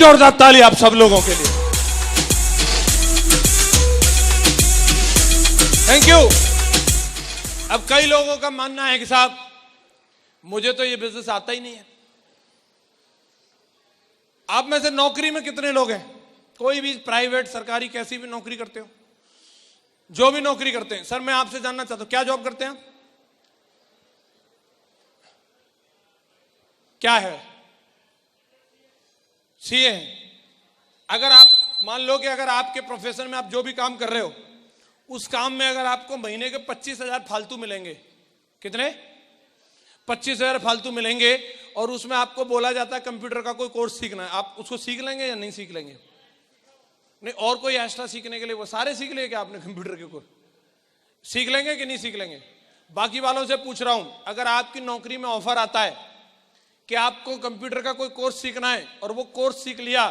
जोरदार ताली आप सब लोगों के लिए। Thank you. अब कई लोगों का मानना है कि साहब मुझे तो ये बिजनेस आता ही नहीं है। आप में से नौकरी में कितने लोग हैं, कोई भी प्राइवेट सरकारी कैसी भी नौकरी करते हो, जो भी नौकरी करते हैं, सर मैं आपसे जानना चाहता हूं क्या जॉब करते हैं आप? क्या है? सीए हैं। अगर आप मान लो कि अगर आपके प्रोफेशन में आप जो भी काम कर रहे हो उस काम में अगर आपको महीने के 25,000 फालतू मिलेंगे, कितने? 25,000 फालतू मिलेंगे, और उसमें आपको बोला जाता है कंप्यूटर का कोई कोर्स सीखना है, आप उसको सीख लेंगे या नहीं सीख लेंगे? नहीं, और कोई एक्स्ट्रा सीखने के लिए वो सारे सीख लेंगे आपने कंप्यूटर के कोर्स सीख लेंगे कि नहीं सीख लेंगे? बाकी वालों से पूछ रहा हूं, अगर आपकी नौकरी में ऑफर आता है कि आपको कंप्यूटर का कोई कोर्स सीखना है और वो कोर्स सीख लिया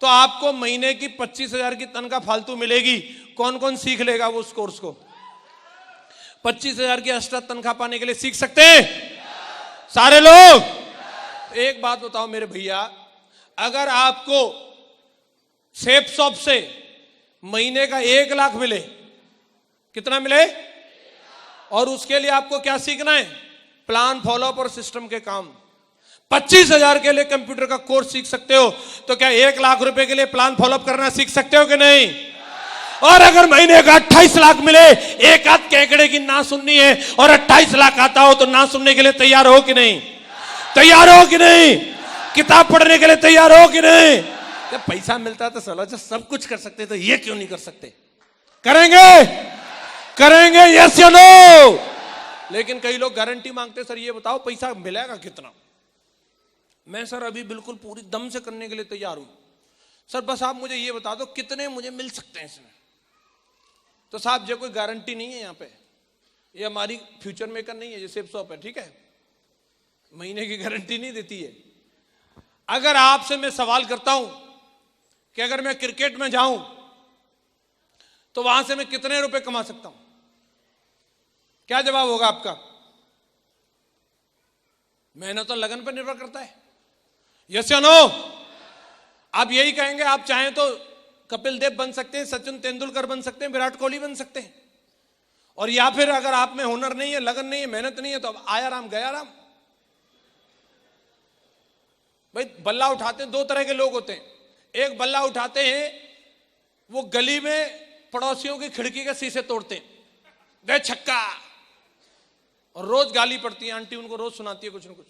तो आपको महीने की 25,000 की तनख्वाह फालतू मिलेगी, कौन कौन सीख लेगा वो उस कोर्स को? 25,000 की एक्स्ट्रा तनख्वाह पाने के लिए सीख सकते हैं सारे लोग? एक बात बताओ मेरे भैया, अगर आपको सेफ शॉप से महीने का 1 लाख मिले, कितना मिले, और उसके लिए आपको क्या सीखना है? प्लान फॉलोअप और सिस्टम के काम। 25,000 के लिए कंप्यूटर का कोर्स सीख सकते हो, तो क्या 1 लाख रुपए के लिए प्लान फॉलोअप करना सीख सकते हो कि नहीं? और अगर महीने का 28 लाख मिले, एक आध केकड़े की ना सुननी है और 28 लाख आता हो तो ना सुनने के लिए तैयार हो कि नहीं? तैयार हो कि नहीं? किताब पढ़ने के लिए तैयार हो कि नहीं? जब पैसा मिलता है तो चलो जब सब कुछ कर सकते तो ये क्यों नहीं कर सकते? करेंगे, करेंगे, यस या नो? लेकिन कई लोग गारंटी मांगते, सर ये बताओ पैसा मिलेगा कितना? मैं सर अभी बिल्कुल पूरी दम से करने के लिए तैयार हूं, सर बस आप मुझे ये बता दो कितने मुझे मिल सकते हैं इसमें। तो साहब ये कोई गारंटी नहीं है, यहाँ पे ये हमारी फ्यूचर मेकर नहीं है, ये सेफ शॉप है, ठीक है, महीने की गारंटी नहीं देती है। अगर आपसे मैं सवाल करता हूं कि अगर मैं क्रिकेट में जाऊं तो वहां से मैं कितने रुपए कमा सकता हूं, क्या जवाब होगा आपका? मेहनत और लगन पर निर्भर करता है, यस या नो? आप यही कहेंगे, आप चाहें तो कपिल देव बन सकते हैं, सचिन तेंदुलकर बन सकते हैं, विराट कोहली बन सकते हैं, और या फिर अगर आप में हुनर नहीं है, लगन नहीं है, मेहनत नहीं है, तो अब आया राम गया राम। भाई बल्ला उठाते हैं, 2 तरह के लोग होते हैं। एक बल्ला उठाते हैं, वो गली में पड़ोसियों की खिड़की के शीशे तोड़ते हैं, दे छक्का, और रोज गाली पड़ती है, आंटी उनको रोज सुनाती है कुछ ना कुछ।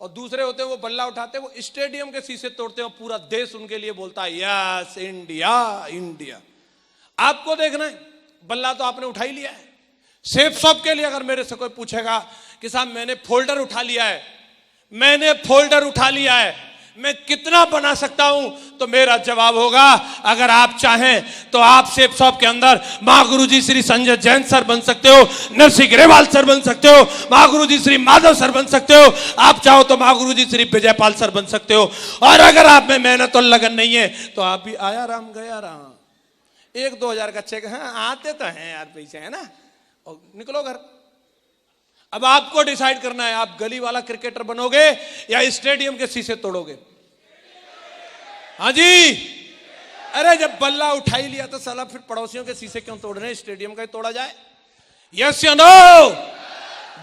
और दूसरे होते हैं वो बल्ला उठाते हैं, वो स्टेडियम के शीशे तोड़ते हैं और पूरा देश उनके लिए बोलता है यस इंडिया इंडिया। आपको देखना है, बल्ला तो आपने उठा ही लिया है। सेफ शॉप के लिए अगर मेरे से कोई पूछेगा कि साहब मैंने फोल्डर उठा लिया है, मैंने फोल्डर उठा लिया है, मैं कितना बना सकता हूं, तो मेरा जवाब होगा, अगर आप चाहें तो आप सेफ शॉप के अंदर महागुरुजी श्री संजय जैन सर बन सकते हो, नरसिंह ग्रेवाल सर बन सकते हो, महागुरुजी श्री माधव सर बन सकते हो, आप चाहो तो महागुरुजी श्री विजयपाल सर बन सकते हो। और अगर आप में मेहनत और लगन नहीं है तो आप भी आया राम गया राम, 1-2 हजार का चेक, हाँ आते तो हैं यार पैसे, है ना, और निकलो घर। अब आपको डिसाइड करना है, आप गली वाला क्रिकेटर बनोगे या स्टेडियम के शीशे तोड़ोगे? हाँ जी, अरे जब बल्ला उठा ही लिया तो साला फिर पड़ोसियों के शीशे क्यों तोड़ रहे हैं, स्टेडियम का ही तोड़ा जाए। यस या नो?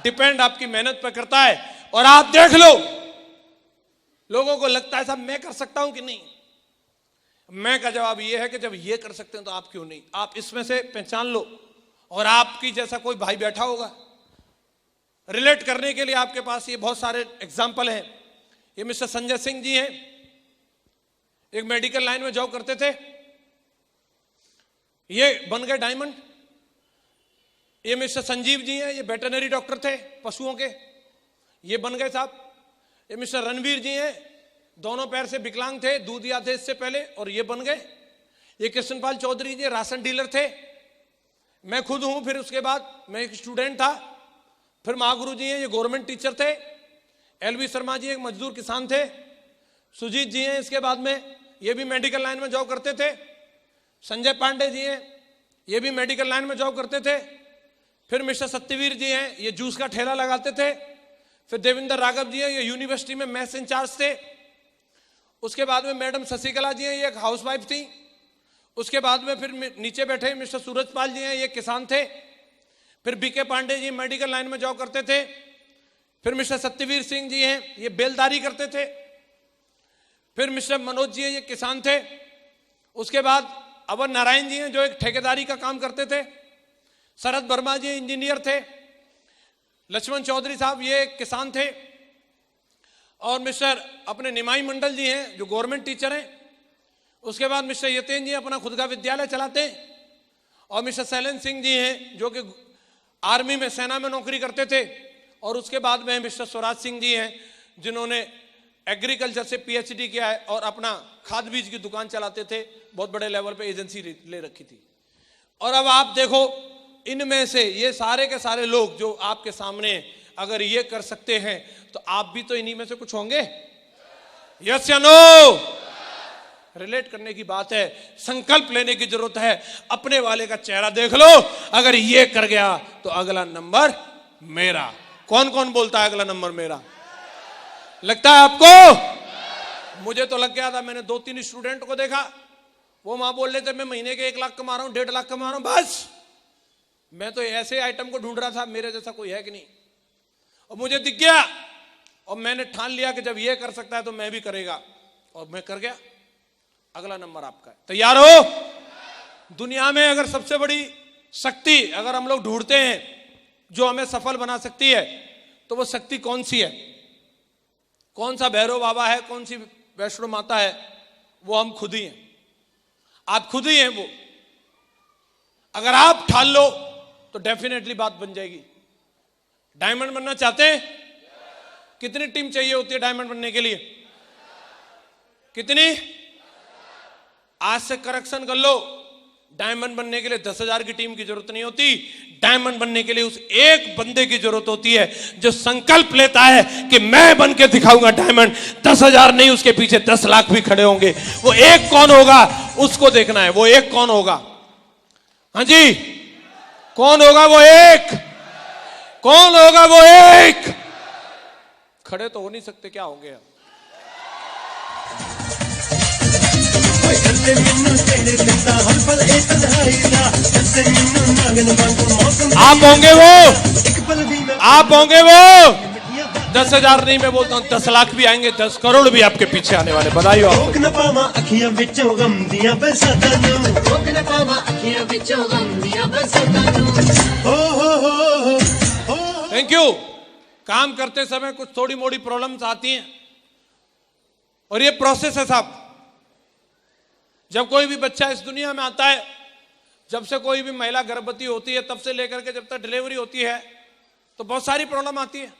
डिपेंड आपकी मेहनत पर करता है। और आप देख लो, लोगों को लगता है साहब मैं कर सकता हूं कि नहीं। मैं का जवाब ये है कि जब ये कर सकते हैं तो आप क्यों नहीं? आप इसमें से पहचान लो, और आपकी जैसा कोई भाई बैठा होगा रिलेट करने के लिए आपके पास ये बहुत सारे एग्जाम्पल हैं। ये मिस्टर संजय सिंह जी हैं, एक मेडिकल लाइन में जॉब करते थे, ये बन गए डायमंड। ये मिस्टर संजीव जी हैं, ये वेटरनरी डॉक्टर थे पशुओं के, ये बन गए साहब। ये मिस्टर रणवीर जी हैं, दोनों पैर से विकलांग थे, दूधिया थे इससे पहले, और ये बन गए। ये कृष्णपाल चौधरी जी राशन डीलर थे, मैं खुद हूं, फिर उसके बाद मैं एक स्टूडेंट था, फिर महागुरु जी हैं, ये गवर्नमेंट टीचर थे। एलवी शर्मा जी एक मजदूर किसान थे। सुजीत जी हैं इसके बाद में, ये भी मेडिकल लाइन में जॉब करते थे। संजय पांडे जी हैं, ये भी मेडिकल लाइन में जॉब करते थे। फिर मिस्टर सत्यवीर जी हैं, ये जूस का ठेला लगाते थे। फिर देवेंद्र राघव जी हैं, ये यूनिवर्सिटी में मैथ्स इंचार्ज थे। उसके बाद में मैडम शशिकला जी हैं, ये एक हाउसवाइफ थी। उसके बाद में फिर नीचे बैठे मिस्टर सूरजपाल जी हैं, ये किसान थे। फिर BK Pandey ji medical line में जॉब करते थे। फिर मिस्टर सत्यवीर सिंह जी हैं, ये बेलदारी करते थे। फिर मिस्टर मनोज जी हैं, ये किसान थे। उसके बाद अवर नारायण जी हैं, जो एक ठेकेदारी का काम करते थे। शरद वर्मा जी इंजीनियर थे। लक्ष्मण चौधरी साहब ये किसान थे। और मिस्टर अपने निमाई मंडल जी हैं, जो गवर्नमेंट टीचर हैं। उसके बाद मिस्टर यतेन जी अपना खुद का विद्यालय चलाते हैं। और मिस्टर शैलेंद्र सिंह जी हैं, जो कि आर्मी में, सेना में नौकरी करते थे। और उसके बाद में मिस्टर स्वराज सिंह जी हैं, जिन्होंने एग्रीकल्चर से पीएचडी किया है और अपना खाद बीज की दुकान चलाते थे। बहुत बड़े लेवल पे एजेंसी ले रखी थी। और अब आप देखो, इनमें से ये सारे के सारे लोग जो आपके सामने अगर ये कर सकते हैं, तो आप भी तो इन्हीं में से कुछ होंगे। यस या नो? रिलेट करने की बात है, संकल्प लेने की जरूरत है। अपने वाले का चेहरा देख लो, अगर ये कर गया तो अगला नंबर मेरा। कौन कौन बोलता है अगला नंबर मेरा? लगता है आपको? मुझे तो लग गया था। मैंने 2-3 स्टूडेंट को देखा, वो वहां बोल रहे थे मैं महीने के 1 लाख कमा रहा हूं, 1.5 लाख कमा रहा हूं। बस मैं तो ऐसे आइटम को ढूंढ रहा था, मेरे जैसा कोई है कि नहीं। और मुझे दिख गया और मैंने ठान लिया कि जब ये कर सकता है तो मैं भी करेगा। और मैं कर गया। अगला नंबर आपका है। तैयार हो? दुनिया में अगर सबसे बड़ी शक्ति अगर हम लोग ढूंढते हैं जो हमें सफल बना सकती है, तो वो शक्ति कौन सी है? कौन सा भैरव बाबा है, कौन सी वैष्णो माता है? वो हम खुद ही हैं। आप खुद ही हैं वो। अगर आप ठान लो तो डेफिनेटली बात बन जाएगी। डायमंड बनना चाहते हैं? कितनी टीम चाहिए होती है डायमंड बनने के लिए? कितनी? आज से करेक्शन कर लो। डायमंड बनने के लिए 10,000 की टीम की जरूरत नहीं होती। डायमंड बनने के लिए उस एक बंदे की जरूरत होती है जो संकल्प लेता है कि मैं बन के दिखाऊंगा डायमंड। 10,000 नहीं, उसके पीछे 10 लाख भी खड़े होंगे। वो एक कौन होगा, उसको देखना है। वो एक कौन होगा? हाँ जी, कौन होगा वो एक? कौन होगा वो एक? खड़े तो हो नहीं सकते, क्या होंगे? आप होंगे वो, आप होंगे वो। 10,000 नहीं, मैं बोलता हूँ 10 लाख भी आएंगे, 10 करोड़ भी आपके पीछे आने वाले। बधाई हो आपको। Thank you. काम करते समय कुछ थोड़ी मोड़ी प्रॉब्लम्स आती हैं और ये प्रोसेस है साहब। जब कोई भी बच्चा इस दुनिया में आता है, जब से कोई भी महिला गर्भवती होती है, तब से लेकर के जब तक डिलीवरी होती है, तो बहुत सारी प्रॉब्लम आती है।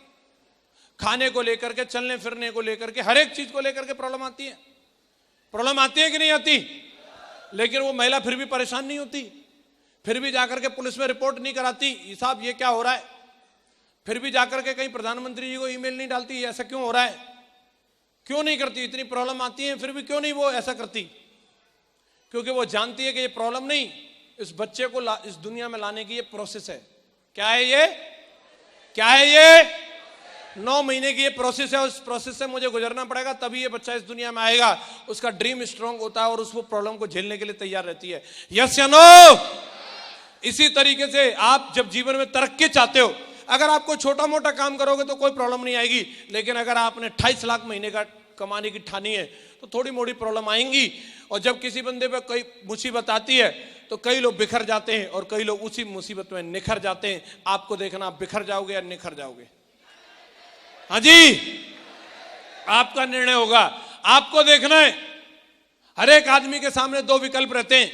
खाने को लेकर के, चलने फिरने को लेकर के, हर एक चीज को लेकर के प्रॉब्लम आती है। प्रॉब्लम आती है कि नहीं आती? लेकिन वो महिला फिर भी परेशान नहीं होती, फिर भी जाकर के पुलिस में रिपोर्ट नहीं कराती, साहब ये क्या हो रहा है। फिर भी जाकर के कहीं प्रधानमंत्री जी को ईमेल नहीं डालती, ऐसा क्यों हो रहा है, क्यों नहीं करती। इतनी प्रॉब्लम आती है फिर भी क्यों नहीं वो ऐसा करती? क्योंकि वो जानती है कि ये प्रॉब्लम नहीं, इस बच्चे को इस दुनिया में लाने की ये प्रोसेस है। क्या है ये? क्या है ये? 9 महीने की ये प्रोसेस है। उस प्रोसेस से मुझे गुजरना पड़ेगा, तभी ये बच्चा इस दुनिया में आएगा। उसका ड्रीम स्ट्रांग होता है और उस प्रॉब्लम को झेलने के लिए तैयार रहती है। यस या नो? इसी तरीके से आप जब जीवन में तरक्की चाहते हो, अगर आप कोई छोटा मोटा काम करोगे तो कोई प्रॉब्लम नहीं आएगी। लेकिन अगर आपने 28 लाख महीने का कमाने की ठानी है तो थोड़ी मोड़ी प्रॉब्लम आएंगी। और जब किसी बंदे पे कोई मुसीबत आती है तो कई लोग बिखर जाते हैं और कई लोग उसी मुसीबत में निखर जाते हैं। आपको देखना, आप बिखर जाओगे या निखर जाओगे? हाँ जी, आपका निर्णय होगा। आपको देखना है। हर एक आदमी के सामने 2 विकल्प रहते हैं,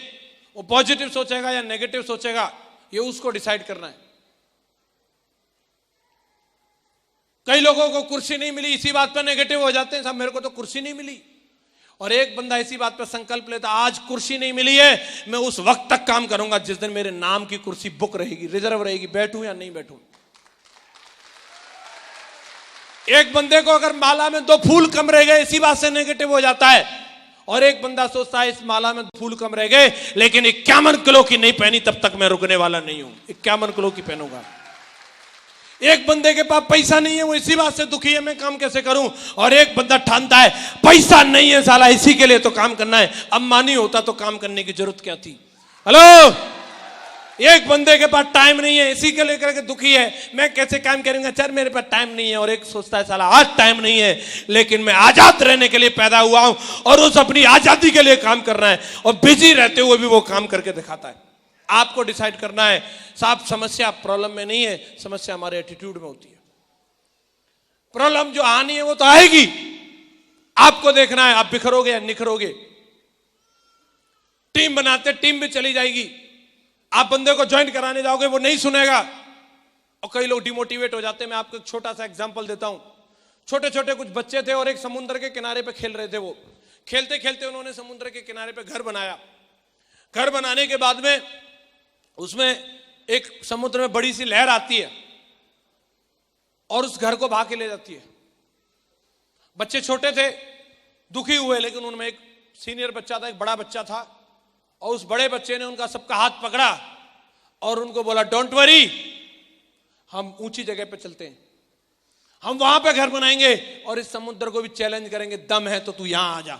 वो पॉजिटिव सोचेगा या नेगेटिव सोचेगा, ये उसको डिसाइड करना है। कई लोगों को कुर्सी नहीं मिली, इसी बात पर नेगेटिव हो जाते हैं, साहब मेरे को तो कुर्सी नहीं मिली। और एक बंदा इसी बात पर संकल्प लेता, आज कुर्सी नहीं मिली है, मैं उस वक्त तक काम करूंगा जिस दिन मेरे नाम की कुर्सी बुक रहेगी, रिजर्व रहेगी, बैठूं या नहीं बैठूं। एक बंदे को अगर माला में 2 फूल कम रह गए, इसी बात से नेगेटिव हो जाता है। और एक बंदा सोचता है इस माला में 2 फूल कम रह गए, लेकिन 51 किलो की नहीं पहनी, तब तक मैं रुकने वाला नहीं हूं, 51 किलो की पहनूंगा। एक बंदे के पास पैसा नहीं है, वो इसी बात से दुखी है मैं काम कैसे करूं, और एक बंदा ठानता है पैसा नहीं है साला इसी के लिए तो काम करना है, अंबानी होता तो काम करने की जरूरत क्या थी। हेलो, एक बंदे के पास टाइम नहीं है इसी के लेकर के दुखी है मैं कैसे काम करूंगा, चल मेरे पास टाइम नहीं है, और एक सोचता है साला आज टाइम नहीं है लेकिन मैं आजाद रहने के लिए पैदा हुआ हूं और उस अपनी आजादी के लिए काम करना है, और बिजी रहते हुए भी वो काम करके दिखाता है। आपको डिसाइड करना है। साहब समस्या प्रॉब्लम में नहीं है, समस्या हमारे एटीट्यूड में होती है। प्रॉब्लम जो आनी है वो तो आएगी, आपको देखना है आप बिखरोगे या निखरोगे। टीम बनाते टीम भी चली जाएगी, आप बंदे को ज्वाइन कराने जाओगे वो नहीं सुनेगा और कई लोग डिमोटिवेट हो जाते हैं। मैं आपको एक छोटा सा एग्जांपल देता हूं। छोटे छोटे कुछ बच्चे थे और एक समुद्र के किनारे पे खेल रहे थे। वो खेलते खेलते उन्होंने समुद्र के किनारे पे घर बनाया। घर बनाने के बाद में उसमें एक समुद्र में बड़ी सी लहर आती है और उस घर को भाग के ले जाती है। बच्चे छोटे थे, दुखी हुए, लेकिन उनमें एक सीनियर बच्चा था, एक बड़ा बच्चा था, और उस बड़े बच्चे ने उनका सबका हाथ पकड़ा और उनको बोला डोंट वरी, हम ऊंची जगह पे चलते हैं, हम वहां पे घर बनाएंगे और इस समुद्र को भी चैलेंज करेंगे, दम है तो तू यहां आ जा,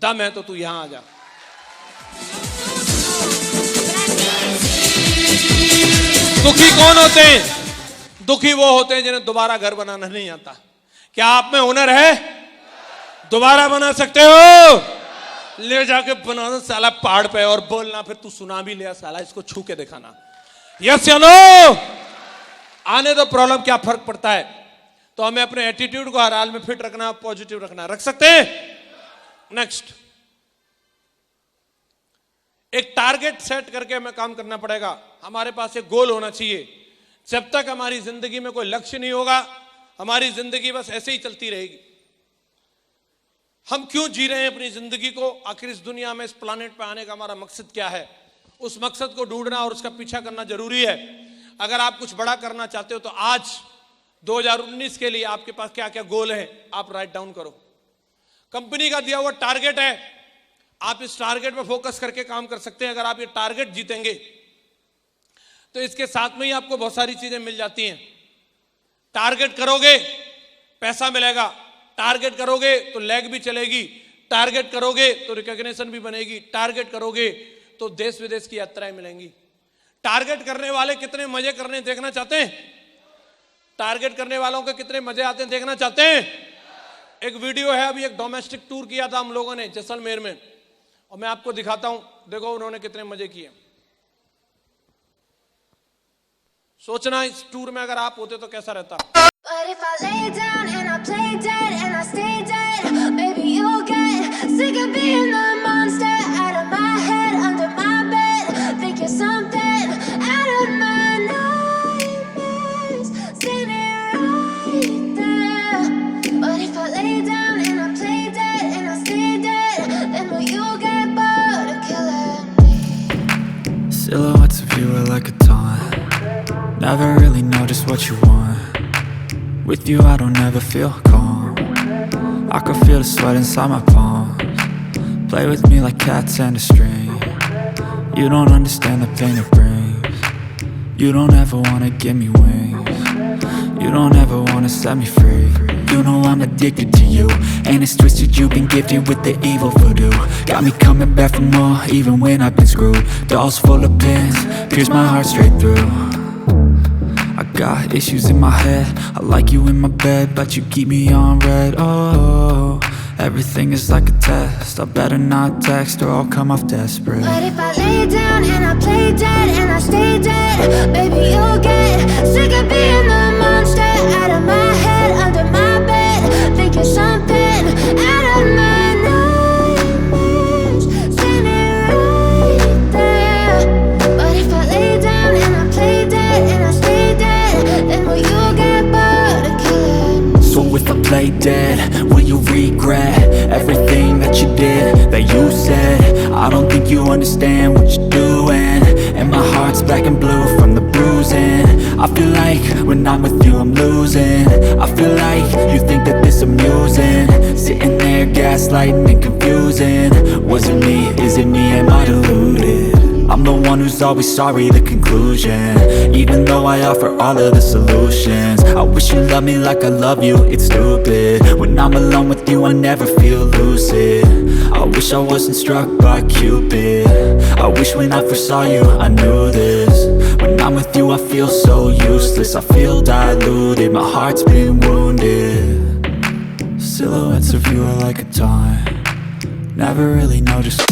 दम है तो तू यहां आ जा। दुखी कौन होते हैं? दुखी वो होते हैं जिन्हें दोबारा घर बनाना नहीं आता। क्या आप में हुनर है? दोबारा बना सकते हो? ले जाके बना दो साला पहाड़ पे और बोलना फिर तू सुना भी लिया साला, इसको छू के दिखाना। यस या नो? आने दो, प्रॉब्लम क्या फर्क पड़ता है। तो हमें अपने एटीट्यूड को हर हाल में फिट रखना, पॉजिटिव रखना। रख सकते हैं? नेक्स्ट, एक टारगेट सेट करके हमें काम करना पड़ेगा। हमारे पास एक गोल होना चाहिए। जब तक हमारी जिंदगी में कोई लक्ष्य नहीं होगा, हमारी जिंदगी बस ऐसे ही चलती रहेगी। हम क्यों जी रहे हैं अपनी जिंदगी को? आखिर इस दुनिया में, इस प्लानेट पे आने का हमारा मकसद क्या है? उस मकसद को ढूंढना और उसका पीछा करना जरूरी है। अगर आप कुछ बड़ा करना चाहते हो तो आज 2019 के लिए आपके पास क्या क्या गोल है आप राइट डाउन करो। कंपनी का दिया हुआ टारगेट है, आप इस टारगेट पे फोकस करके काम कर सकते हैं। अगर आप ये टारगेट जीतेंगे तो इसके साथ में ही आपको बहुत सारी चीजें मिल जाती हैं। टारगेट करोगे पैसा मिलेगा, टारगेट करोगे तो लेग भी चलेगी, टारगेट करोगे तो रिकॉग्निशन भी बनेगी, टारगेट करोगे तो देश विदेश की यात्राएं मिलेंगी। टारगेट करने वाले कितने मजे करने देखना चाहते हैं? टारगेट करने वालों के कितने मजे आते हैं देखना चाहते हैं? एक वीडियो है, अभी एक डोमेस्टिक टूर किया था हम लोगों ने जैसलमेर में, और मैं आपको दिखाता हूं, देखो उन्होंने कितने मजे किए। सोचना इस टूर में अगर आप होते तो कैसा रहता। But if I lay down and I play dead and I stay dead, maybe you'll get sick of being the monster out of my head, under my bed. Think you're something out of my nightmares, standing right there. But if I lay down and I play dead and I stay dead, then will you get bored of killing me? Silhouettes of you are like a taunt. Never really know just what you want. With you I don't ever feel calm. I can feel the sweat inside my palms. Play with me like cats and a string. You don't understand the pain it brings. You don't ever wanna give me wings. You don't ever wanna set me free. You know I'm addicted to you, and it's twisted, you've been gifted with the evil voodoo. Got me coming back for more, even when I've been screwed. Dolls full of pins, pierce my heart straight through. I got issues in my head, I like you in my bed, but you keep me on red. Oh, everything is like a test, I better not text or I'll come off desperate. But if I lay down and I play dead and I stay dead, baby you'll get sick of being the monster out of my head, under my bed. Think you're something out of my nightmares, standing right there. But if I lay down and I play dead and I stay dead, then will you get bored of killing me? So if I play dead, will you regret everything that you did, that you said? I don't think you understand what you're doing, and my heart's black and blue from the bruising. I feel like when I'm with you I'm losing. I feel like you think that this amusing, sitting there gaslighting and confusing. Was it me? Is it me? Am I deluded? I'm the one who's always sorry, the conclusion. Even though I offer all of the solutions, I wish you loved me like I love you, it's stupid. When I'm alone with you I never feel lucid. I wish I wasn't struck by Cupid. I wish when I first saw you I knew this. When I'm with you I feel so useless. I feel diluted, my heart's been wounded. Silhouettes of you are like a taunt. Never really know just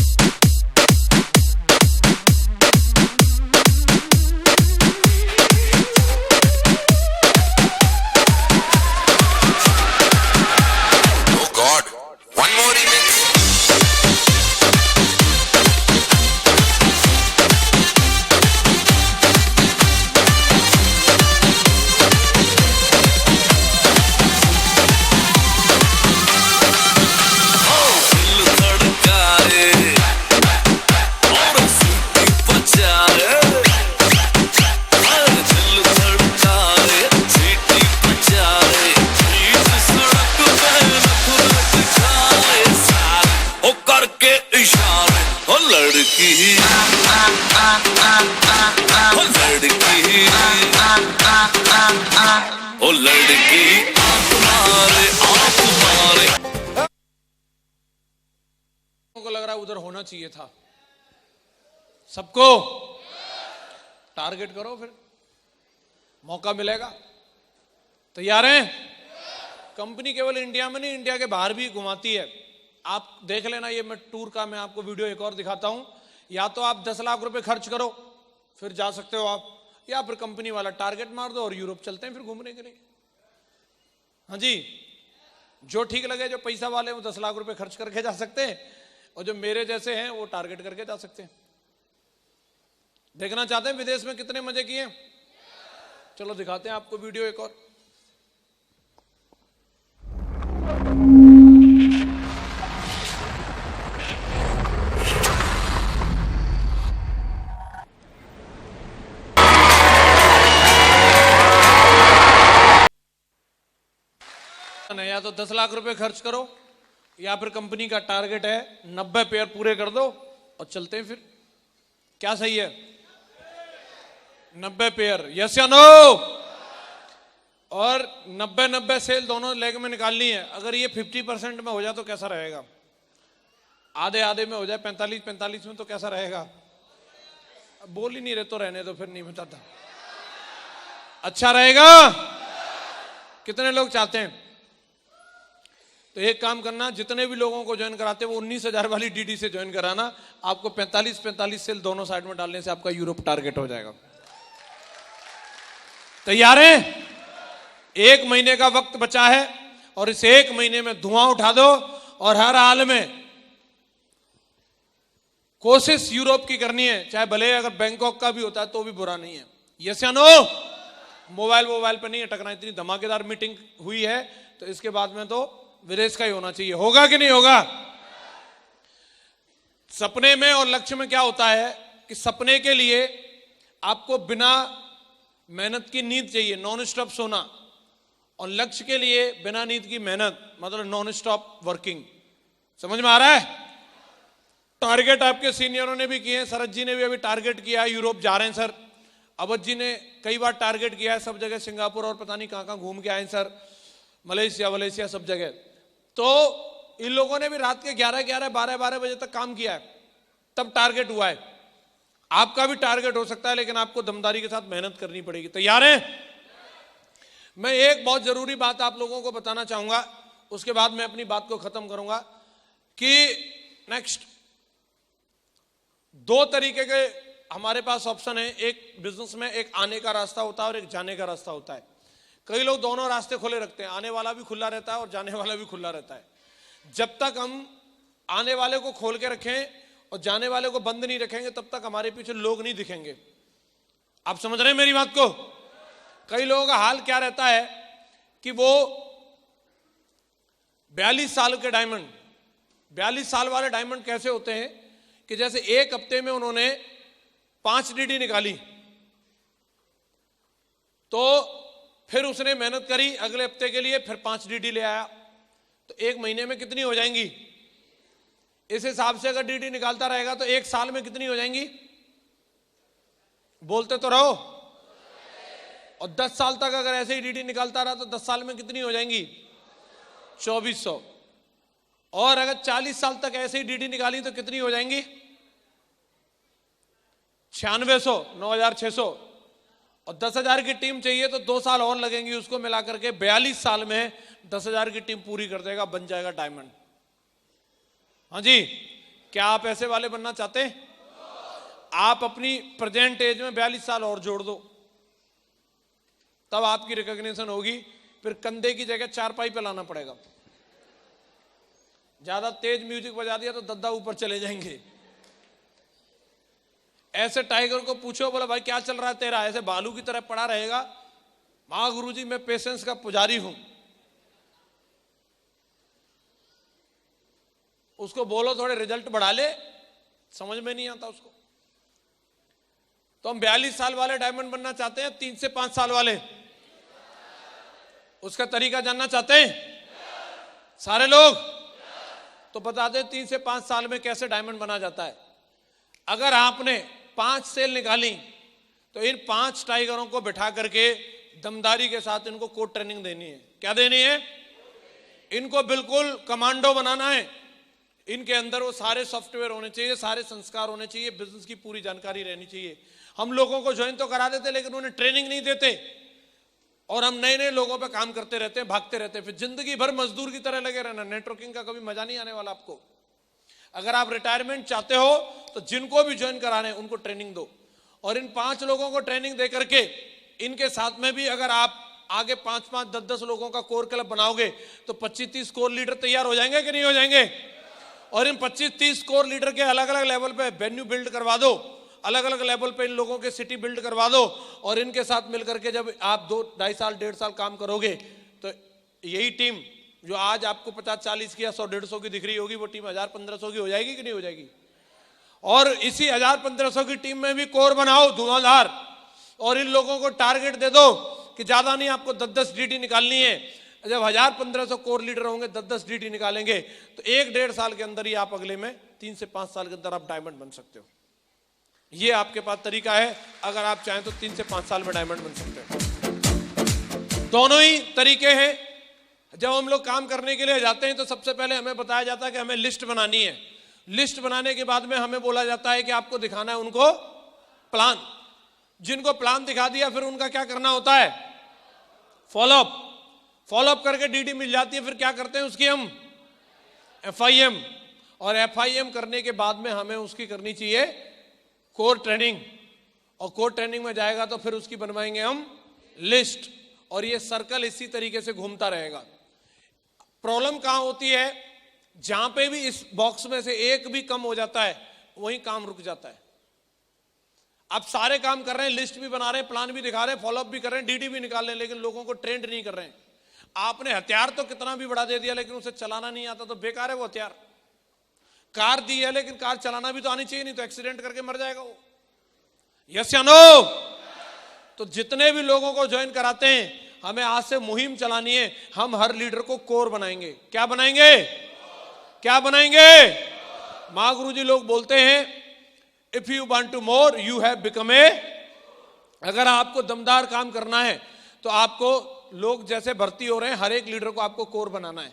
को लग रहा है उधर होना चाहिए था। सबको target करो, फिर मौका मिलेगा। तैयार हैं? कंपनी केवल इंडिया में नहीं, इंडिया के बाहर भी घुमाती है। आप देख लेना, ये मैं टूर का मैं आपको वीडियो एक और दिखाता हूं। या तो आप 10 लाख रुपए खर्च करो फिर जा सकते हो आप, या फिर कंपनी वाला टारगेट मार दो और यूरोप चलते हैं फिर घूमने के लिए। हाँ जी, जो ठीक लगे, जो पैसा वाले वो 10 लाख रुपए खर्च करके जा सकते हैं, और जो मेरे जैसे हैं वो टारगेट करके जा सकते हैं। देखना चाहते हैं विदेश में कितने मजे किए? चलो दिखाते हैं आपको वीडियो एक और। या तो 10 लाख रुपए खर्च करो, या फिर कंपनी का टारगेट है 90 पेयर पूरे कर दो और चलते हैं फिर। क्या सही है? 90 पेयर, यस या नो? और 90-90 सेल दोनों लेग में निकालनी है। अगर ये 50% में हो जाए तो कैसा रहेगा? आधे आधे में हो जाए 45-45 में तो कैसा रहेगा? अब बोल ही नहीं रहे तो रहने दो, फिर नहीं बताता। अच्छा रहेगा? कितने लोग चाहते हैं? तो एक काम करना, जितने भी लोगों को ज्वाइन कराते हैं वो 19,000 वाली डीडी से ज्वाइन कराना। आपको 45-45 सेल दोनों साइड में डालने से आपका यूरोप टारगेट हो जाएगा। तैयार हैं? 1 महीने का वक्त बचा है और इस 1 महीने में धुआं उठा दो और हर हाल में कोशिश यूरोप की करनी है, चाहे भले अगर बैंकॉक का भी होता है तो भी बुरा नहीं है। यस या नो? मोबाइल पे नहीं अटकना। इतनी धमाकेदार मीटिंग हुई है तो इसके बाद में तो विदेश का ही होना चाहिए। होगा कि नहीं होगा? सपने में और लक्ष्य में क्या होता है कि सपने के लिए आपको बिना मेहनत की नींद चाहिए, नॉन स्टॉप सोना, और लक्ष्य के लिए बिना नींद की मेहनत, मतलब नॉन स्टॉप वर्किंग। समझ में आ रहा है? टारगेट आपके सीनियरों ने भी किए हैं। शरद जी ने भी अभी टारगेट किया है, यूरोप जा रहे हैं सर। अवध जी ने कई बार टारगेट किया है, सब जगह सिंगापुर और पता नहीं कहां कहां घूम के आए सर, मलेशिया सब जगह। तो इन लोगों ने भी रात के 11-11, 12-12 बजे तक काम किया है, तब टारगेट हुआ है। आपका भी टारगेट हो सकता है, लेकिन आपको दमदारी के साथ मेहनत करनी पड़ेगी। तैयार हैं? मैं एक बहुत जरूरी बात आप लोगों को बताना चाहूंगा, उसके बाद मैं अपनी बात को खत्म करूंगा कि नेक्स्ट 2 तरीके के हमारे पास ऑप्शन है। एक बिजनेस में एक आने का रास्ता होता है और एक जाने का रास्ता होता है। कई लोग दोनों रास्ते खुले रखते हैं, आने वाला भी खुला रहता है और जाने वाला भी खुला रहता है। जब तक हम आने वाले को खोल के रखें और जाने वाले को बंद नहीं रखेंगे तब तक हमारे पीछे लोग नहीं दिखेंगे। आप समझ रहे हैं मेरी बात को? कई लोगों का हाल क्या रहता है कि वो 42 साल के डायमंड, 42 साल वाले डायमंड कैसे होते हैं कि जैसे एक हफ्ते में उन्होंने 5 डीडी निकाली, तो फिर उसने मेहनत करी अगले हफ्ते के लिए, फिर 5 डीडी ले आया, तो 1 महीने में कितनी हो जाएंगी? इस हिसाब से अगर डीडी निकालता रहेगा तो 1 साल में कितनी हो जाएंगी? बोलते तो रहो। और 10 साल तक अगर ऐसे ही डीडी निकालता रहा तो 10 साल में कितनी हो जाएंगी? 2400। और अगर 40 साल तक ऐसे ही डीडी निकाली तो कितनी हो जाएंगी? 9600, 9600। और 10,000 की टीम चाहिए तो 2 साल और लगेंगी, उसको मिलाकर के 42 साल में 10,000 की टीम पूरी कर देगा, बन जाएगा डायमंड। हाँ जी, क्या आप ऐसे वाले बनना चाहते हैं? आप अपनी प्रेजेंट एज में 42 साल और जोड़ दो, तब आपकी रिकॉग्निशन होगी। फिर कंधे की जगह चारपाई पे लाना पड़ेगा। ज्यादा तेज म्यूजिक बजा दिया तो दद्दा ऊपर चले जाएंगे। ऐसे टाइगर को पूछो, बोला भाई क्या चल रहा है तेरा, ऐसे बालू की तरह पड़ा रहेगा। मां गुरुजी मैं पेशेंस का पुजारी हूं। उसको बोलो थोड़े रिजल्ट बढ़ा ले, समझ में नहीं आता उसको। तो हम 42 साल वाले डायमंड बनना चाहते हैं, 3 से 5 साल वाले? उसका तरीका जानना चाहते हैं सारे लोग? तो बता दें 3 से 5 साल में कैसे डायमंड बना जाता है। अगर आपने 5 सेल निकाली तो इन 5 टाइगरों को बिठा करके दमदारी के साथ इनको कोड ट्रेनिंग देनी है। क्या देनी है? इनको बिल्कुल कमांडो बनाना है। इनके अंदर वो सारे सॉफ्टवेयर होने चाहिए, सारे संस्कार होने चाहिए, बिजनेस की पूरी जानकारी रहनी चाहिए। हम लोगों को ज्वाइन तो करा देते लेकिन उन्हें ट्रेनिंग नहीं देते, और हम नए नए लोगों पे काम करते रहते हैं, भागते रहते हैं, फिर जिंदगी भर मजदूर की तरह लगे रहना। नेटवर्किंग का कभी मजा नहीं आने वाला आपको। अगर आप रिटायरमेंट चाहते हो तो जिनको भी ज्वाइन कराने उनको ट्रेनिंग दो, और इन 5 लोगों को ट्रेनिंग दे करके इनके साथ में भी अगर आप आगे 5-5, 10-10 लोगों का कोर क्लब बनाओगे तो 25-30 कोर लीडर तैयार हो जाएंगे कि नहीं हो जाएंगे? और इन 25-30 कोर लीडर के अलग अलग लेवल पे वेन्यू बिल्ड करवा दो, अलग अलग लेवल पे इन लोगों के सिटी बिल्ड करवा दो, और इनके साथ मिलकर के जब आप 2-2.5 साल 1.5 साल काम करोगे तो यही टीम जो आज आपको 50-40 की या 100-150 की दिख रही होगी, वो टीम 1000-1500 की हो जाएगी कि नहीं हो जाएगी? और इसी 1000-1500 की टीम में भी कोर बनाओ धुआंधार, और इन लोगों को टारगेट दे दो कि ज्यादा नहीं, आपको 10-10 डीडी निकालनी है। जब 1000-1500 कोर लीडर होंगे, 10-10 डीडी निकालेंगे तो 1-1.5 साल के अंदर ही आप अगले में 3 से 5 साल के अंदर आप डायमंड बन सकते हो। ये आपके पास तरीका है, अगर आप चाहें तो 3 से 5 साल में डायमंड बन सकते हैं। दोनों ही तरीके हैं। जब हम लोग काम करने के लिए जाते हैं तो सबसे पहले हमें बताया जाता है कि हमें लिस्ट बनानी है। लिस्ट बनाने के बाद में हमें बोला जाता है कि आपको दिखाना है उनको प्लान। जिनको प्लान दिखा दिया फिर उनका क्या करना होता है? फॉलोअप। फॉलोअप करके डीडी मिल जाती है, फिर क्या करते हैं उसकी हम FIM, और FIM करने के बाद में हमें उसकी करनी चाहिए कोर ट्रेनिंग, और कोर ट्रेनिंग में जाएगा तो फिर उसकी बनवाएंगे हम लिस्ट, और ये सर्कल इसी तरीके से घूमता रहेगा। प्रॉब्लम कहां होती है? जहां पे भी इस बॉक्स में से एक भी कम हो जाता है वहीं काम रुक जाता है। आप सारे काम कर रहे हैं, लिस्ट भी बना रहे हैं, प्लान भी दिखा रहे हैं, फॉलोअप भी कर रहे हैं, डीडी भी निकाल रहे हैं, लेकिन लोगों को ट्रेंड नहीं कर रहे हैं। आपने हथियार तो कितना भी बड़ा दे दिया लेकिन उसे चलाना नहीं आता तो बेकार है वो हथियार। कार दी है लेकिन कार चलाना भी तो आनी चाहिए, नहीं तो एक्सीडेंट करके मर जाएगा वो। यस या नो? तो जितने भी लोगों को ज्वाइन कराते हैं हमें आज से मुहिम चलानी है। हम हर लीडर को कोर बनाएंगे। क्या बनाएंगे? क्या बनाएंगे? मां गुरुजी लोग बोलते हैं if you want to more you have become a. अगर आपको दमदार काम करना है तो आपको लोग जैसे भर्ती हो रहे हैं, हर एक लीडर को आपको कोर बनाना है।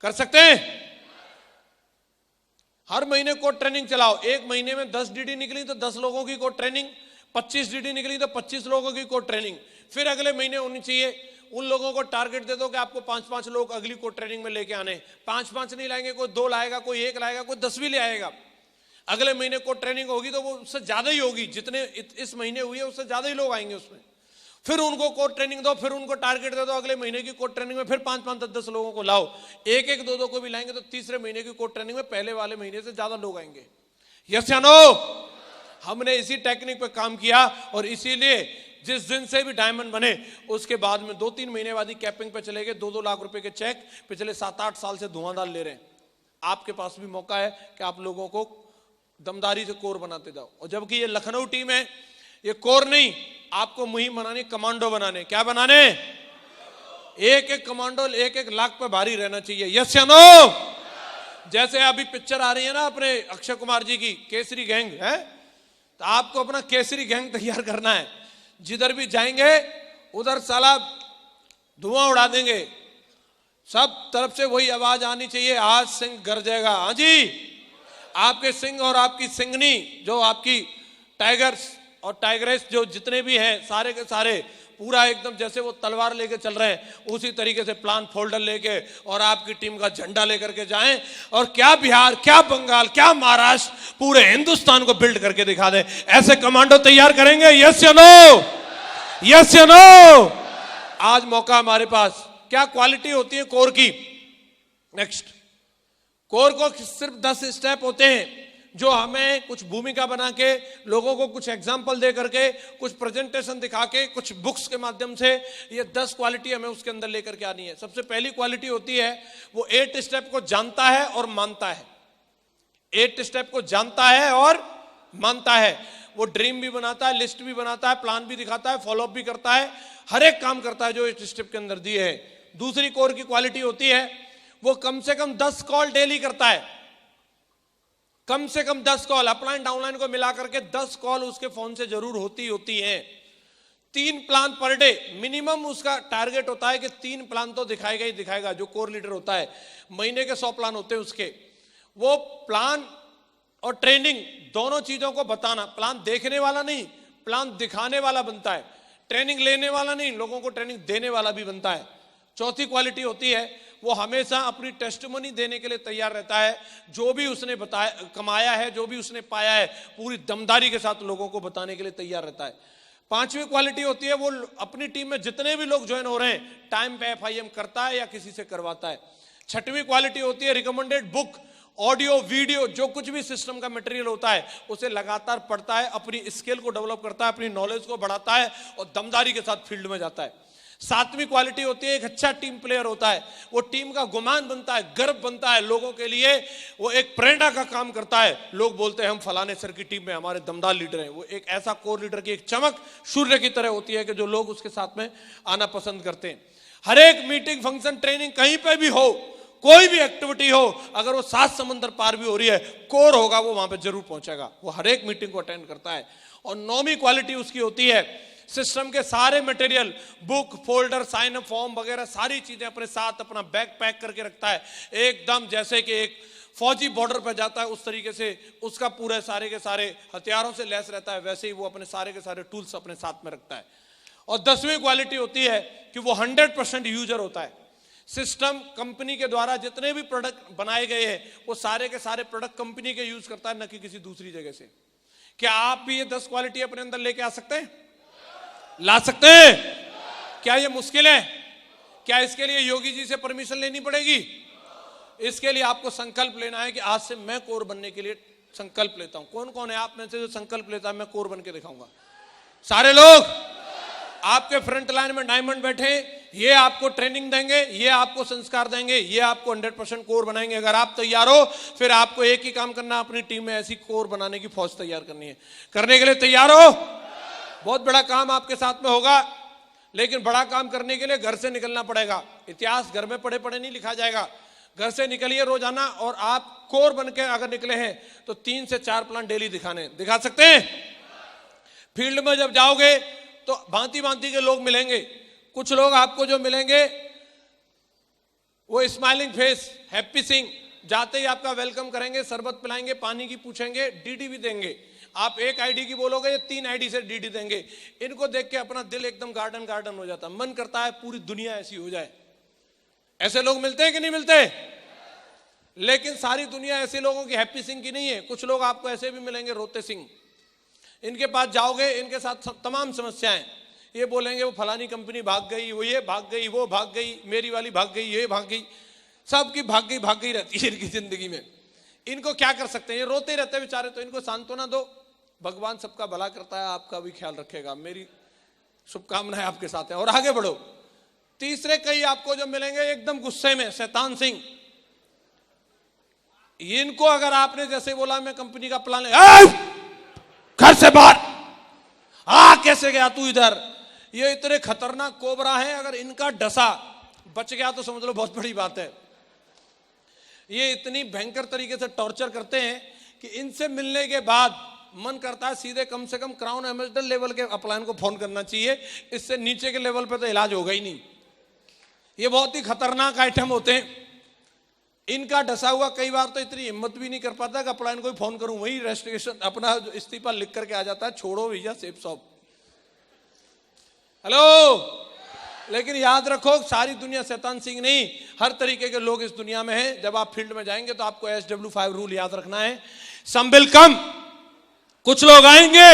कर सकते हैं? हर महीने कोर ट्रेनिंग चलाओ। 1 महीने में 10 डीडी निकली तो 10 लोगों की कोर ट्रेनिंग, 25 डीडी निकली तो 25 लोगों की कोर ट्रेनिंग। फिर अगले महीने होनी चाहिए। उन लोगों को टारगेट दे दो कि आपको 5-5 लोग अगली कोर ट्रेनिंग में लेके आने। 5-5 नहीं लाएंगे, कोई 2 लाएगा, कोई 1 लाएगा, कोई 10 भी ले आएगा। अगले महीने कोर ट्रेनिंग होगी तो वो उससे ज्यादा ही होगी, जितने इस महीने हुई है उससे ज्यादा ही लोग आएंगे उसमें। फिर उनको कोर ट्रेनिंग दो, फिर उनको टारगेट दे दो अगले महीने की कोर ट्रेनिंग में फिर 5-5, 10-10 लोगों को लाओ। 1-1, 2-2 को भी लाएंगे तो तीसरे महीने की कोर ट्रेनिंग में पहले वाले महीने से ज्यादा लोग आएंगे। यस या नो? हमने इसी टेक्निक पे काम किया, और इसीलिए जिस दिन से भी डायमंड बने उसके बाद में 2-3 महीने बाद ही कैपिंग पे चले गए। 2-2 लाख रुपए के चेक पिछले 7-8 साल से धुआंधार ले रहे हैं। आपके पास भी मौका है कि आप लोगों को दमदारी से कोर बनाते जाओ। और जबकि ये लखनऊ टीम है, ये कोर नहीं, आपको मुहिम बनानी, कमांडो बनाने। क्या बनाने? 1-1 कमांडो 1-1 लाख पे भारी रहना चाहिए। यस या नो? जैसे अभी पिक्चर आ रही है ना अपने अक्षय कुमार जी की, केसरी गैंग है, तो आपको अपना केसरी गैंग तैयार करना है। जिधर भी जाएंगे उधर साला धुआं उड़ा देंगे, सब तरफ से वही आवाज आनी चाहिए, आज सिंह गरजेगा। हाँ जी, आपके सिंह और आपकी सिंगनी, जो आपकी टाइगर्स और टाइगरेस जो जितने भी हैं सारे के सारे पूरा एकदम जैसे वो तलवार लेके चल रहे हैं उसी तरीके से प्लान फोल्डर लेके और आपकी टीम का झंडा लेकर के जाएं और क्या बिहार, क्या बंगाल, क्या महाराष्ट्र, पूरे हिंदुस्तान को बिल्ड करके दिखा दें। ऐसे कमांडो तैयार करेंगे? यस या नो? यस या नो? आज मौका हमारे पास। क्या क्वालिटी होती है कोर की? नेक्स्ट, कोर को सिर्फ 10 स्टेप होते हैं जो हमें कुछ भूमिका बना के, लोगों को कुछ एग्जाम्पल दे करके, कुछ प्रेजेंटेशन दिखा के, कुछ बुक्स के माध्यम से ये 10 क्वालिटी हमें उसके अंदर लेकर के आनी है। सबसे पहली क्वालिटी होती है वो 8 स्टेप को जानता है और मानता है। 8 स्टेप को जानता है और मानता है। वो ड्रीम भी बनाता है, लिस्ट भी बनाता है, प्लान भी दिखाता है, फॉलोअप भी करता है, हर एक काम करता है जो 8 स्टेप के अंदर दिए है। दूसरी कोर की क्वालिटी होती है वो कम से कम 10 कॉल डेली करता है। कम से कम 10 कॉल, अपलाइन डाउनलाइन को मिलाकर के 10 कॉल उसके फोन से जरूर होती हैं। 3 प्लान पर डे मिनिमम उसका टारगेट होता है कि 3 प्लान तो दिखाएगा ही दिखाएगा। जो कोर लीडर होता है, महीने के 100 प्लान होते हैं उसके, वो प्लान और ट्रेनिंग दोनों चीजों को बताना। प्लान देखने वाला नहीं, प्लान दिखाने वाला बनता है। ट्रेनिंग लेने वाला नहीं, लोगों को ट्रेनिंग देने वाला भी बनता है। चौथी क्वालिटी होती है वो हमेशा अपनी टेस्टिमनी देने के लिए तैयार रहता है। जो भी उसने बताया, कमाया है, जो भी उसने पाया है, पूरी दमदारी के साथ लोगों को बताने के लिए तैयार रहता है। 5वीं क्वालिटी होती है वो अपनी टीम में जितने भी लोग ज्वाइन हो रहे हैं टाइम पे FIM करता है या किसी से करवाता है। 6वीं क्वालिटी होती है रिकमेंडेड बुक, ऑडियो, वीडियो, जो कुछ भी सिस्टम का मटेरियल होता है उसे लगातार पढ़ता है, अपनी स्किल को डेवलप करता है, अपनी नॉलेज को बढ़ाता है और दमदारी के साथ फील्ड में जाता है। 7वीं क्वालिटी होती है एक अच्छा टीम प्लेयर होता है। वो टीम का गुमान बनता है, गर्व बनता है, लोगों के लिए वो एक प्रेरणा का काम करता है। लोग बोलते हैं हम फलाने सर की टीम में हमारे दमदार लीडर हैं। वो एक ऐसा कोर लीडर की एक चमक सूर्य की तरह होती है कि जो लोग उसके साथ में आना पसंद करते हैं। हर एक मीटिंग, फंक्शन, ट्रेनिंग कहीं पे भी हो, कोई भी एक्टिविटी हो, अगर वो 7 समंदर पार भी हो रही है, कोर होगा वो वहां पे जरूर पहुंचेगा। वो हर एक मीटिंग को अटेंड करता है। और 9वीं क्वालिटी उसकी होती है सिस्टम के सारे material, book, folder, sign up form वगैरह सारी चीजें अपने साथ अपना बैग पैक करके रखता है। एकदम जैसे कि एक फौजी बॉर्डर पर जाता है उस तरीके से उसका पूरे सारे के सारे हथियारों से लैस रहता है, वैसे ही वो अपने सारे के सारे टूल्स अपने साथ में रखता है। और 10वीं क्वालिटी होती है कि वो 100% यूजर होता है। सिस्टम कंपनी के द्वारा जितने भी प्रोडक्ट बनाए गए हैं वो सारे के सारे प्रोडक्ट कंपनी के यूज करता है, न कि किसी दूसरी जगह से। क्या आप भी ये 10 क्वालिटी अपने अंदर लेके आ सकते हैं? ला सकते हैं? क्या ये मुश्किल है? क्या इसके लिए योगी जी से परमिशन लेनी पड़ेगी? इसके लिए आपको संकल्प लेना है कि आज से मैं कोर बनने के लिए संकल्प लेता हूं। कौन कौन है आप में से जो संकल्प लेता है मैं कोर बन के दिखाऊंगा? सारे लोग आपके फ्रंट लाइन में डायमंड बैठे, ये आपको ट्रेनिंग देंगे, ये आपको संस्कार देंगे, ये आपको 100% कोर बनाएंगे। अगर आप तैयार हो फिर आपको एक ही काम करना, अपनी टीम में ऐसी कोर बनाने की फौज तैयार करनी है। करने के लिए तैयार हो? बहुत बड़ा काम आपके साथ में होगा, लेकिन बड़ा काम करने के लिए घर से निकलना पड़ेगा। इतिहास घर में पढ़े पढ़े नहीं लिखा जाएगा। घर से निकलिए रोजाना, और आप कोर बन के अगर निकले हैं तो 3 से 4 प्लान डेली दिखा सकते हैं। फील्ड में जब जाओगे तो भांति भांति के लोग मिलेंगे। कुछ लोग आपको जो मिलेंगे वो स्माइलिंग फेस, हैप्पी सिंह, जाते ही आपका वेलकम करेंगे, शरबत पिलाएंगे, पानी की पूछेंगे, डीडी भी देंगे। आप एक आईडी की बोलोगे ये 3 आईडी से डीडी देंगे। इनको देख के अपना दिल एकदम गार्डन गार्डन हो जाता है, मन करता है पूरी दुनिया ऐसी हो जाए। ऐसे लोग मिलते हैं कि नहीं मिलते? लेकिन सारी दुनिया ऐसे लोगों की हैप्पी सिंह की नहीं है। कुछ लोग आपको ऐसे भी मिलेंगे रोते सिंह। इनके पास जाओगे, इनके साथ तमाम समस्याएं, ये बोलेंगे वो फलानी कंपनी भाग गई, वो ये भाग गई, वो भाग गई, मेरी वाली भाग गई, ये भाग गई, सबकी भाग गई रहती है इनकी जिंदगी में। इनको क्या कर सकते हैं? ये रोते रहते हैं बेचारे, तो इनको सांत्वना दो। भगवान सबका भला करता है, आपका भी ख्याल रखेगा, मेरी शुभकामनाएं आपके साथ है, और आगे बढ़ो। तीसरे कई आपको जो मिलेंगे एकदम गुस्से में, शैतान सिंह। इनको अगर आपने जैसे बोला मैं कंपनी का प्लान घर से बाहर कैसे गया तू इधर, ये इतने खतरनाक कोबरा है, अगर इनका डसा बच गया तो समझ लो बहुत बड़ी बात है। ये इतनी भयंकर तरीके से टॉर्चर करते हैं कि इनसे मिलने के बाद मन करता है सीधे कम से कम क्राउन एम्बेसडर लेवल के अपलायन को फोन करना चाहिए, इससे नीचे के लेवल पे तो इलाज होगा ही नहीं। ये बहुत ही खतरनाक आइटम होते हैं, इनका डसा हुआ कई बार तो इतनी हिम्मत भी नहीं कर पाता कि अपलायन को फोन करूं, वही रेस्ट्रिक्शन अपना इस्तीफा लिख करके आ जाता है, छोड़ो भैया सेफ सॉप। हेलो, लेकिन याद रखो सारी दुनिया शैतान सिंह नहीं, हर तरीके के लोग इस दुनिया में हैं। जब आप फील्ड में जाएंगे तो आपको SW5 रूल याद रखना है, सम विल कम। कुछ लोग आएंगे,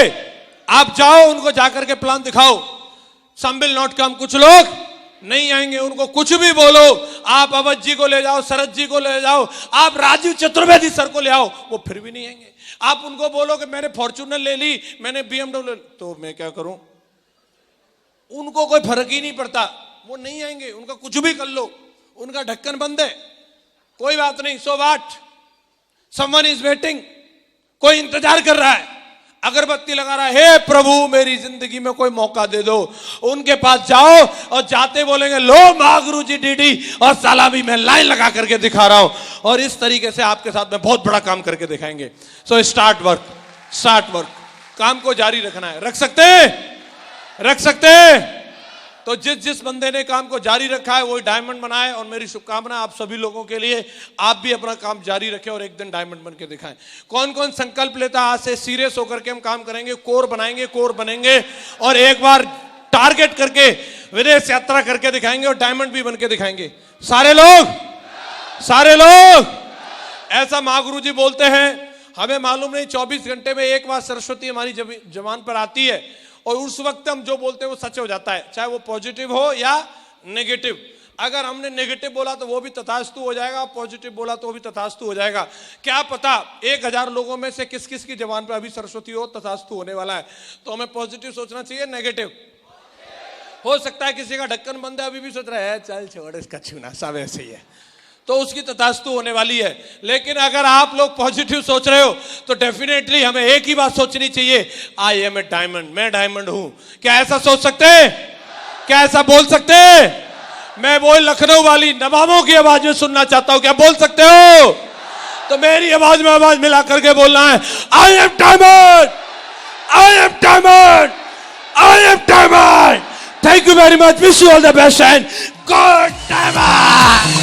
आप जाओ उनको जाकर के प्लान दिखाओ, सम विल नॉट कम। कुछ लोग नहीं आएंगे, उनको कुछ भी बोलो, आप अवध जी को ले जाओ, शरद जी को ले जाओ, आप राजीव चतुर्वेदी सर को ले आओ, वो फिर भी नहीं आएंगे। आप उनको बोलो कि मैंने फॉर्च्यूनर ले ली, मैंने BMW, तो मैं क्या करूं, उनको कोई फर्क ही नहीं पड़ता, वो नहीं आएंगे। उनका कुछ भी कर लो, उनका ढक्कन बंद है, कोई बात नहीं, so what, someone is waiting, कोई इंतजार कर रहा है, अगरबत्ती लगा रहा है, हे प्रभु मेरी जिंदगी में कोई मौका दे दो। उनके पास जाओ और जाते बोलेंगे लो महागुरु जी डीडी और सलामी में लाइन लगा करके दिखा रहा हूं, और इस तरीके से आपके साथ में बहुत बड़ा काम करके दिखाएंगे। सो स्टार्ट वर्क, काम को जारी रखना है। रख सकते हैं। तो जिस बंदे ने काम को जारी रखा है वही डायमंड बनाए, और मेरी शुभकामना आप सभी लोगों के लिए, आप भी अपना काम जारी रखें और एक दिन डायमंड बन के दिखाएं। कौन कौन संकल्प लेता है आज से सीरियस होकर के हम काम करेंगे, कोर बनेंगे और एक बार टारगेट करके विदेश यात्रा करके दिखाएंगे और डायमंड भी बन के दिखाएंगे। सारे लोग ऐसा महागुरु जी बोलते हैं, हमें मालूम नहीं 24 घंटे में एक बार सरस्वती हमारी जबान पर आती है, और उस वक्त हम जो बोलते हैं वो सच हो जाता है, चाहे वो पॉजिटिव हो या नेगेटिव। अगर हमने नेगेटिव बोला तो वो भी तथास्तु हो जाएगा, पॉजिटिव बोला तो वो भी तथास्तु हो जाएगा। क्या पता 1000 लोगों में से किस किस की जबान पर अभी सरस्वती हो तथास्तु होने वाला है। तो हमें पॉजिटिव सोचना चाहिए, नेगेटिव। हो सकता है किसी का ढक्कन बंद है, अभी भी सोच रहा है चल छोड़ इसका छूना, सब ऐसे ही है, तो उसकी तथास्तु होने वाली है। लेकिन अगर आप लोग पॉजिटिव सोच रहे हो तो डेफिनेटली हमें एक ही बात सोचनी चाहिए, आई एम ए डायमंड, मैं डायमंड हूं। क्या ऐसा सोच सकते हैं? क्या ऐसा बोल सकते हैं? मैं वो लखनऊ वाली नवाबों की आवाज में सुनना चाहता हूं, क्या बोल सकते हो? तो मेरी आवाज में आवाज मिला करके बोलना है, I am diamond, I am diamond, I am diamond. Thank you very much, wish you all the best and good diamond.